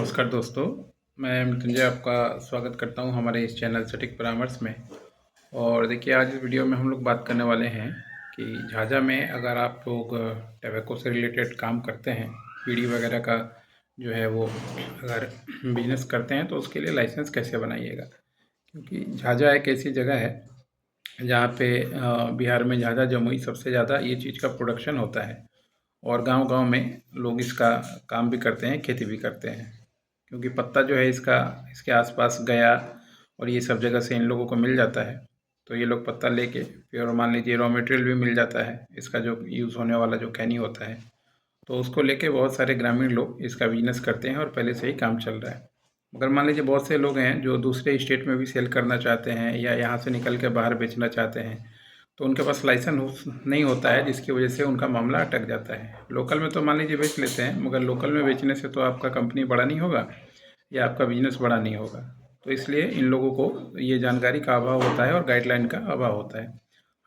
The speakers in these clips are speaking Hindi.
नमस्कार दोस्तों, मैं मृत्युंजय आपका स्वागत करता हूं हमारे इस चैनल सटीक परामर्श में। और देखिए, आज इस वीडियो में हम लोग बात करने वाले हैं कि झाझा में अगर आप लोग टैबेको से रिलेटेड काम करते हैं, बीड़ी वगैरह का जो है वो अगर बिजनेस करते हैं तो उसके लिए लाइसेंस कैसे बनाइएगा। क्योंकि झाझा एक ऐसी जगह है जहाँ पे बिहार में झाझा जमुई सबसे ज़्यादा ये चीज़ का प्रोडक्शन होता है और गांव-गांव में लोग इसका काम भी करते हैं, खेती भी करते हैं। क्योंकि पत्ता जो है इसका इसके आसपास गया और ये सब जगह से इन लोगों को मिल जाता है, तो ये लोग पत्ता लेके फिर मान लीजिए रॉ मटेरियल भी मिल जाता है, इसका जो यूज़ होने वाला जो खैनी होता है, तो उसको लेके बहुत सारे ग्रामीण लोग इसका बिजनेस करते हैं और पहले से ही काम चल रहा है। मगर मान लीजिए बहुत से लोग हैं जो दूसरे स्टेट में भी सेल करना चाहते हैं या यहाँ से निकल के बाहर बेचना चाहते हैं, तो उनके पास लाइसेंस नहीं होता है, जिसकी वजह से उनका मामला अटक जाता है। लोकल में तो मान लीजिए बेच लेते हैं, मगर लोकल में बेचने से तो आपका कंपनी बड़ा नहीं होगा या आपका बिजनेस बड़ा नहीं होगा। तो इसलिए इन लोगों को ये जानकारी का अभाव होता है और गाइडलाइन का अभाव होता है।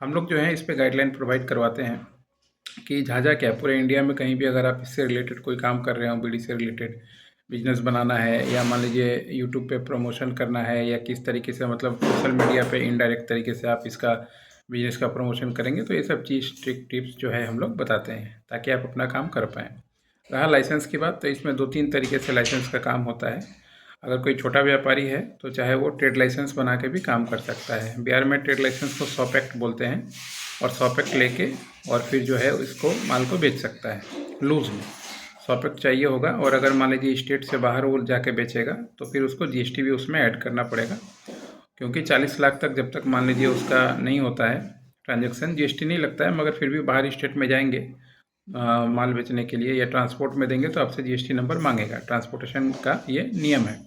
हम लोग जो है इस पे गाइडलाइन प्रोवाइड करवाते हैं कि झाझा क्या पूरे इंडिया में कहीं भी अगर आप इससे रिलेटेड कोई काम कर रहे हो, बीड़ी से रिलेटेड बिजनेस बनाना है या मान लीजिए यूट्यूब पे प्रमोशन करना है या किस तरीके से मतलब सोशल मीडिया पे इनडायरेक्ट तरीके से आप इसका बिजनेस का प्रमोशन करेंगे, तो ये सब चीज़ ट्रिक टिप्स जो है हम लोग बताते हैं ताकि आप अपना काम कर पाएँ। रहा लाइसेंस की बात, तो इसमें 2-3 तरीके से लाइसेंस का काम होता है। अगर कोई छोटा व्यापारी है तो चाहे वो ट्रेड लाइसेंस बना के भी काम कर सकता है। बिहार में ट्रेड लाइसेंस को शॉप एक्ट बोलते हैं और शॉप एक्ट लेके और फिर जो है इसको माल को बेच सकता है लूज़ में। शॉप एक्ट चाहिए होगा और अगर मान लीजिए स्टेट से बाहर वो जाके बेचेगा तो फिर उसको जीएसटी भी उसमें ऐड करना पड़ेगा, क्योंकि 40 लाख तक जब तक मान लीजिए उसका नहीं होता है ट्रांजैक्शन, जीएसटी नहीं लगता है। मगर फिर भी बाहर स्टेट में जाएंगे माल बेचने के लिए या ट्रांसपोर्ट में देंगे तो आपसे जीएसटी नंबर मांगेगा। ट्रांसपोर्टेशन का ये नियम है।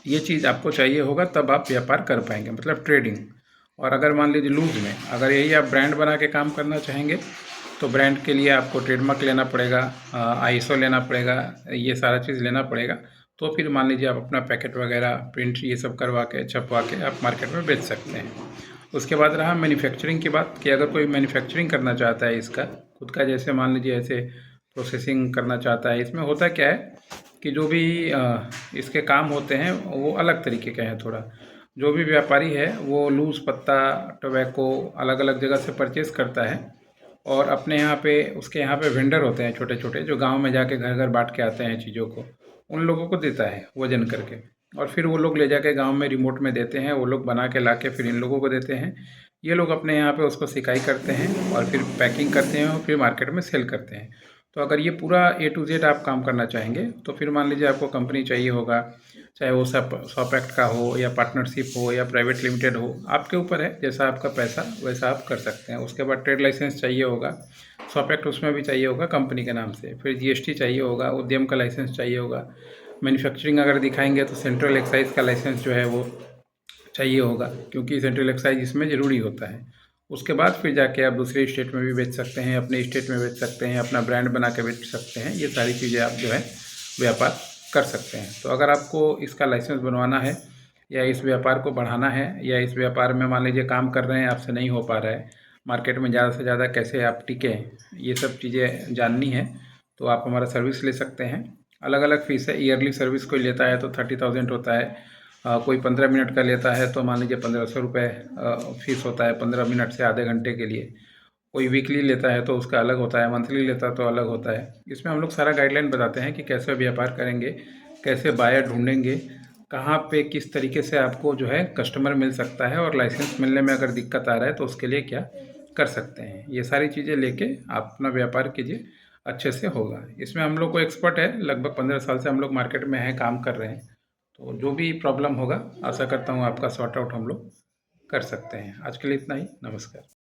ये चीज़ आपको चाहिए होगा तब आप व्यापार कर पाएंगे, मतलब ट्रेडिंग। और अगर मान लीजिए लूज़ में अगर यही आप ब्रांड बना के काम करना चाहेंगे तो ब्रांड के लिए आपको ट्रेडमार्क लेना पड़ेगा, आईएसओ लेना पड़ेगा, ये सारा चीज़ लेना पड़ेगा। तो फिर मान लीजिए आप अपना पैकेट वगैरह प्रिंट ये सब करवा के छपवा के आप मार्केट में बेच सकते हैं। उसके बाद रहा मैन्युफैक्चरिंग की बात कि अगर कोई मैन्युफैक्चरिंग करना चाहता है इसका खुद का, जैसे मान लीजिए ऐसे प्रोसेसिंग करना चाहता है, इसमें होता क्या है कि जो भी इसके काम होते हैं वो अलग तरीके के हैं थोड़ा। जो भी व्यापारी है वो लूज़ पत्ता टोबैको अलग अलग जगह से परचेज़ करता है और अपने यहाँ पे उसके यहाँ पे वेंडर होते हैं छोटे छोटे, जो गांव में जाके घर घर बांट के आते हैं चीज़ों को, उन लोगों को देता है वजन करके और फिर वो लोग ले जाके गांव में रिमोट में देते हैं, वो लोग बना के ला के फिर इन लोगों को देते हैं। ये लोग अपने यहाँ पे उसको सिकाई करते हैं और फिर पैकिंग करते हैं और फिर मार्केट में सेल करते हैं। तो अगर ये पूरा ए टू जेड आप काम करना चाहेंगे तो फिर मान लीजिए आपको कंपनी चाहिए होगा, चाहे वो सब शॉप एक्ट का हो या पार्टनरशिप हो या प्राइवेट लिमिटेड हो, आपके ऊपर है, जैसा आपका पैसा वैसा आप कर सकते हैं। उसके बाद ट्रेड लाइसेंस चाहिए होगा, शॉप एक्ट उसमें भी चाहिए होगा कंपनी के नाम से, फिर जीएसटी चाहिए होगा, उद्यम का लाइसेंस चाहिए होगा, मैन्युफैक्चरिंग अगर दिखाएंगे तो सेंट्रल एक्साइज का लाइसेंस जो है वो चाहिए होगा, क्योंकि सेंट्रल एक्साइज इसमें ज़रूरी होता है। उसके बाद फिर जाके आप दूसरे स्टेट में भी बेच सकते हैं, अपने स्टेट में बेच सकते हैं, अपना ब्रांड बना के बेच सकते हैं। ये सारी चीज़ें आप जो है व्यापार कर सकते हैं। तो अगर आपको इसका लाइसेंस बनवाना है या इस व्यापार को बढ़ाना है या इस व्यापार में मान लीजिए काम कर रहे हैं, आपसे नहीं हो पा रहा है, मार्केट में ज़्यादा से ज़्यादा कैसे आप टिकें, ये सब चीज़ें जाननी है तो आप हमारा सर्विस ले सकते हैं। अलग अलग फ़ीस है, ईयरली सर्विस कोई लेता है तो 30,000 होता है, कोई 15 मिनट का लेता है तो मान लीजिए 1500 रुपये फ़ीस होता है 15 मिनट से आधे घंटे के लिए। कोई वीकली लेता है तो उसका अलग होता है, मंथली लेता है तो अलग होता है। इसमें हम लोग सारा गाइडलाइन बताते हैं कि कैसे व्यापार करेंगे, कैसे बायर ढूंढेंगे, कहाँ पे किस तरीके से आपको जो है कस्टमर मिल सकता है और लाइसेंस मिलने में अगर दिक्कत आ रहा है तो उसके लिए क्या कर सकते हैं। ये सारी चीज़ें लेके आप अपना व्यापार कीजिए, अच्छे से होगा। इसमें हम लोग को एक्सपर्ट है, लगभग 15 साल से हम लोग मार्केट में हैं, काम कर रहे हैं। तो जो भी प्रॉब्लम होगा आशा करता हूँ आपका सॉर्ट आउट हम लोग कर सकते हैं। आज के लिए इतना ही, नमस्कार।